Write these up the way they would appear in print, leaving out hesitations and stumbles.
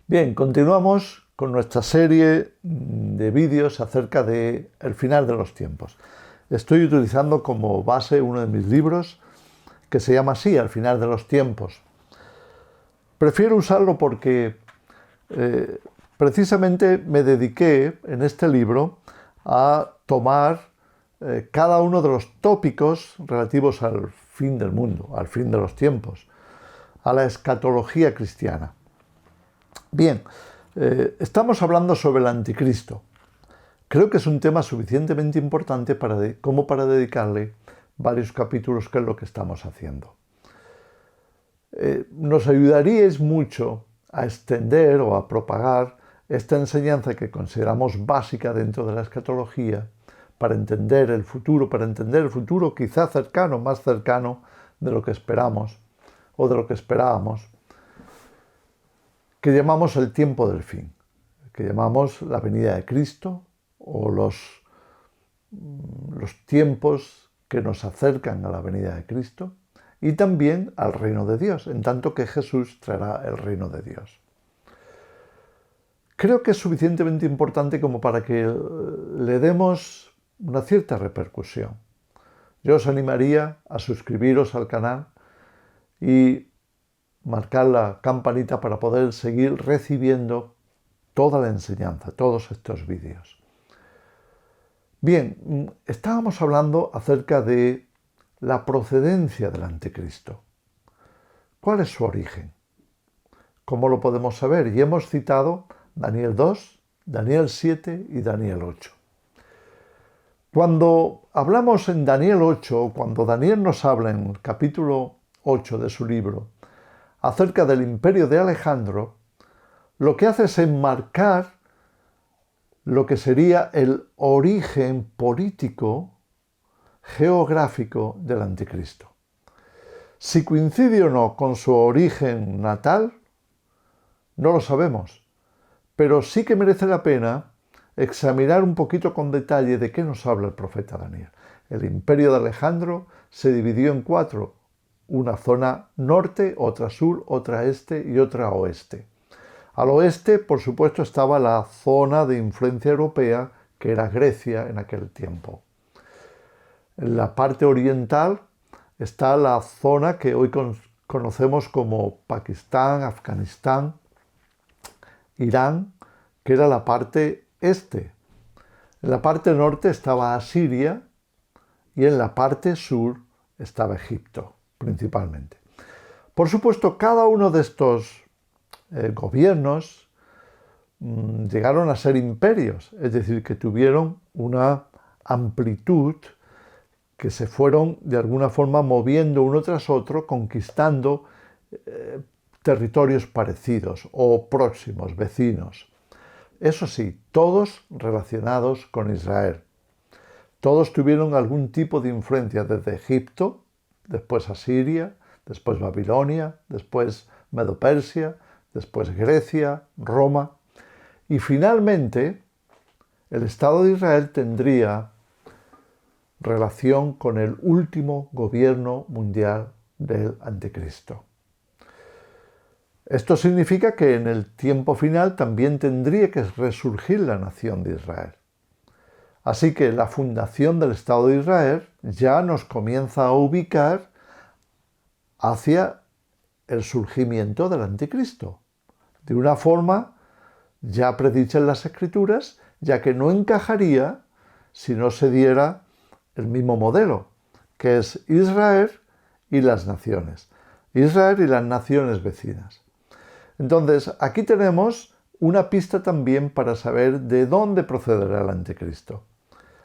Bien, continuamos con nuestra serie de vídeos acerca del final de los tiempos. Estoy utilizando como base uno de mis libros que se llama así, Al final de los tiempos. Prefiero usarlo porque precisamente me dediqué en este libro a tomar cada uno de los tópicos relativos al fin del mundo, al fin de los tiempos, a la escatología cristiana. Bien, estamos hablando sobre el anticristo. Creo que es un tema suficientemente importante como para dedicarle varios capítulos, que es lo que estamos haciendo. Nos ayudaríais mucho a extender o a propagar esta enseñanza que consideramos básica dentro de la escatología para entender el futuro quizá cercano, más cercano de lo que esperamos o de lo que esperábamos, que llamamos el tiempo del fin, que llamamos la venida de Cristo o los tiempos que nos acercan a la venida de Cristo y también al reino de Dios, en tanto que Jesús traerá el reino de Dios. Creo que es suficientemente importante como para que le demos una cierta repercusión. Yo os animaría a suscribiros al canal y marcar la campanita para poder seguir recibiendo toda la enseñanza, todos estos vídeos. Bien, estábamos hablando acerca de la procedencia del anticristo. ¿Cuál es su origen? ¿Cómo lo podemos saber? Y hemos citado Daniel 2, Daniel 7 y Daniel 8. Cuando hablamos en Daniel 8, cuando Daniel nos habla en el capítulo 8 de su libro acerca del imperio de Alejandro, lo que hace es enmarcar lo que sería el origen político, geográfico del anticristo. Si coincide o no con su origen natal, no lo sabemos, pero sí que merece la pena examinar un poquito con detalle de qué nos habla el profeta Daniel. El imperio de Alejandro se dividió en 4, una zona norte, otra sur, otra este y otra oeste. Al oeste, por supuesto, estaba la zona de influencia europea, que era Grecia en aquel tiempo. En la parte oriental está la zona que hoy conocemos como Pakistán, Afganistán, Irán, que era la parte este. En la parte norte estaba Asiria y en la parte sur estaba Egipto, principalmente. Por supuesto, cada uno de estos gobiernos llegaron a ser imperios, es decir, que tuvieron una amplitud, que se fueron de alguna forma moviendo uno tras otro, conquistando territorios parecidos o próximos, vecinos. Eso sí, todos relacionados con Israel. Todos tuvieron algún tipo de influencia, desde Egipto, después Asiria, después Babilonia, después Medo-Persia, después Grecia, Roma, y finalmente el Estado de Israel tendría relación con el último gobierno mundial del anticristo. Esto significa que en el tiempo final también tendría que resurgir la nación de Israel. Así que la fundación del Estado de Israel ya nos comienza a ubicar hacia el surgimiento del anticristo, de una forma ya predicha en las Escrituras, ya que no encajaría si no se diera el mismo modelo, que es Israel y las naciones. Israel y las naciones vecinas. Entonces, aquí tenemos una pista también para saber de dónde procederá el anticristo.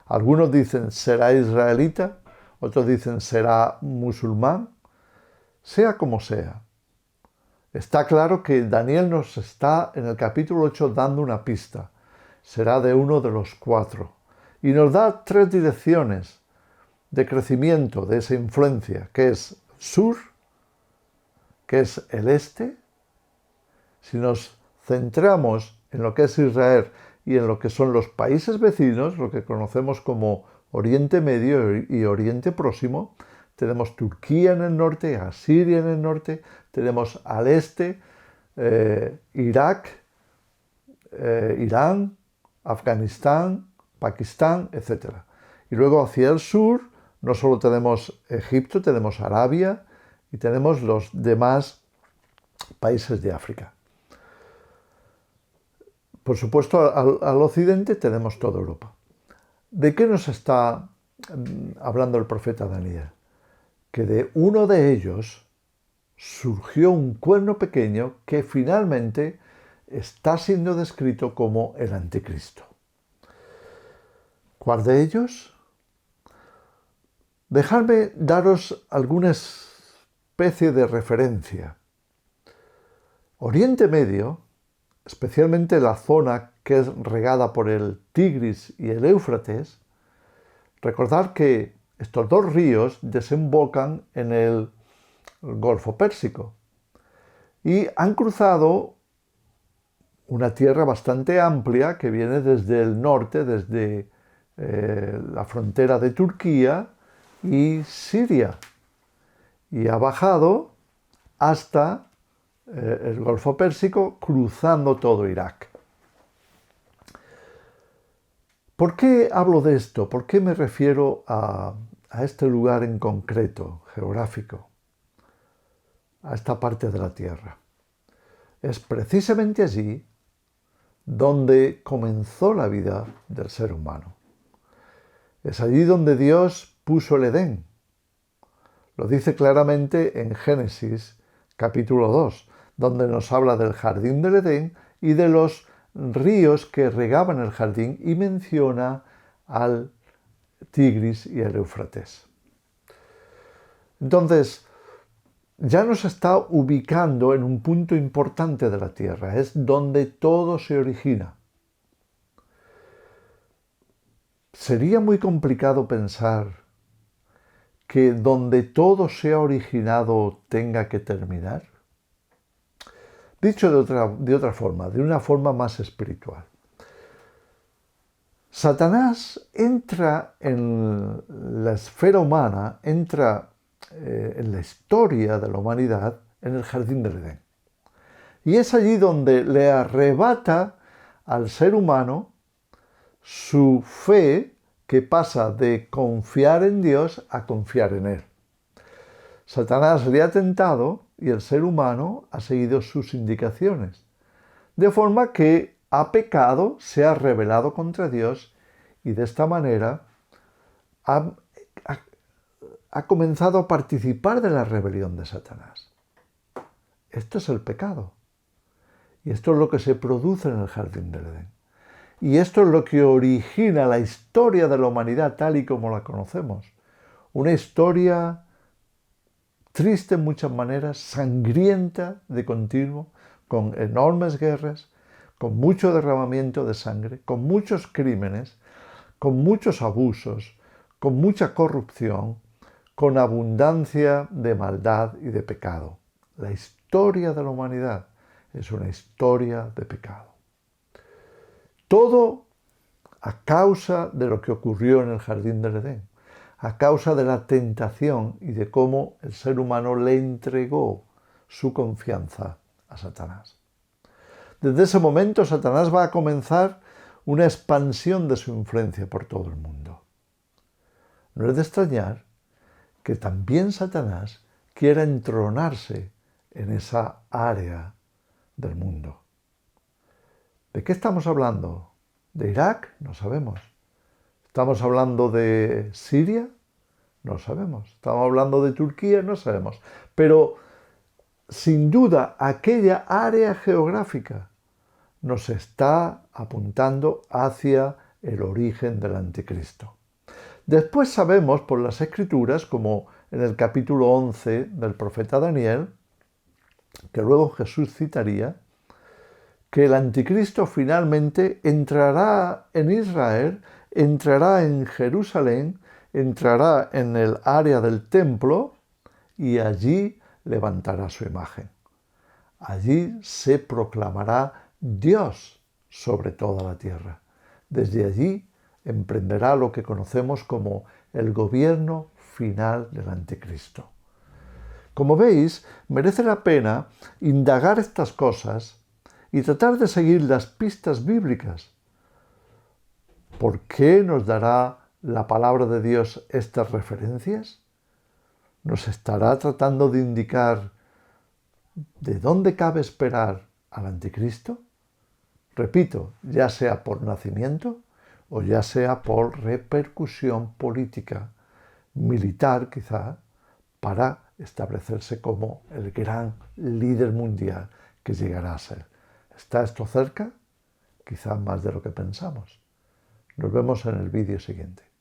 Algunos dicen será israelita, otros dicen será musulmán. Sea como sea, está claro que Daniel nos está en el capítulo 8 dando una pista. Será de uno de los 4. Y nos da 3 direcciones de crecimiento de esa influencia, que es sur, que es el este. Si nos centramos en lo que es Israel y en lo que son los países vecinos, lo que conocemos como Oriente Medio y Oriente Próximo, tenemos Turquía en el norte, Asiria en el norte, tenemos al este Irak Irán, Afganistán, Pakistán, etc. Y luego hacia el sur no solo tenemos Egipto, tenemos Arabia y tenemos los demás países de África. Por supuesto, al occidente tenemos toda Europa. ¿De qué nos está hablando el profeta Daniel? Que de uno de ellos surgió un cuerno pequeño que finalmente está siendo descrito como el anticristo. ¿Cuál de ellos? Dejadme daros alguna especie de referencia. Oriente Medio, especialmente la zona que es regada por el Tigris y el Éufrates, recordad que estos dos ríos desembocan en el Golfo Pérsico y han cruzado una tierra bastante amplia que viene desde el norte, desde la frontera de Turquía y Siria, y ha bajado hasta el Golfo Pérsico, cruzando todo Irak. ¿Por qué hablo de esto? ¿Por qué me refiero a este lugar en concreto, geográfico? A esta parte de la tierra. Es precisamente allí donde comenzó la vida del ser humano. Es allí donde Dios puso el Edén. Lo dice claramente en Génesis capítulo 2, donde nos habla del jardín del Edén y de los ríos que regaban el jardín y menciona al Tigris y al Éufrates. Entonces, ya nos está ubicando en un punto importante de la tierra, es donde todo se origina. Sería muy complicado pensar que donde todo se ha originado tenga que terminar. Dicho de otra forma, de una forma más espiritual. Satanás entra en la esfera humana, entra en la historia de la humanidad en el jardín del Edén. Y es allí donde le arrebata al ser humano su fe, que pasa de confiar en Dios a confiar en él. Satanás le ha tentado y el ser humano ha seguido sus indicaciones, de forma que ha pecado, se ha rebelado contra Dios y de esta manera ha comenzado a participar de la rebelión de Satanás. Esto es el pecado. Y esto es lo que se produce en el jardín del Edén. Y esto es lo que origina la historia de la humanidad tal y como la conocemos. Una historia triste en muchas maneras, sangrienta de continuo, con enormes guerras, con mucho derramamiento de sangre, con muchos crímenes, con muchos abusos, con mucha corrupción, con abundancia de maldad y de pecado. La historia de la humanidad es una historia de pecado. Todo a causa de lo que ocurrió en el jardín del Edén, a causa de la tentación y de cómo el ser humano le entregó su confianza a Satanás. Desde ese momento, Satanás va a comenzar una expansión de su influencia por todo el mundo. No es de extrañar que también Satanás quiera entronarse en esa área del mundo. ¿De qué estamos hablando? ¿De Irak? No sabemos. ¿Estamos hablando de Siria? No sabemos. ¿Estamos hablando de Turquía? No sabemos. Pero, sin duda, aquella área geográfica nos está apuntando hacia el origen del anticristo. Después sabemos por las Escrituras, como en el capítulo 11 del profeta Daniel, que luego Jesús citaría, que el anticristo finalmente entrará en Israel, entrará en Jerusalén, entrará en el área del templo y allí levantará su imagen. Allí se proclamará Dios sobre toda la tierra. Desde allí emprenderá lo que conocemos como el gobierno final del anticristo. Como veis, merece la pena indagar estas cosas y tratar de seguir las pistas bíblicas. ¿Por qué nos dará la palabra de Dios estas referencias? ¿Nos estará tratando de indicar de dónde cabe esperar al anticristo? Repito, ya sea por nacimiento o ya sea por repercusión política, militar quizá, para establecerse como el gran líder mundial que llegará a ser. ¿Está esto cerca? Quizá más de lo que pensamos. Nos vemos en el vídeo siguiente.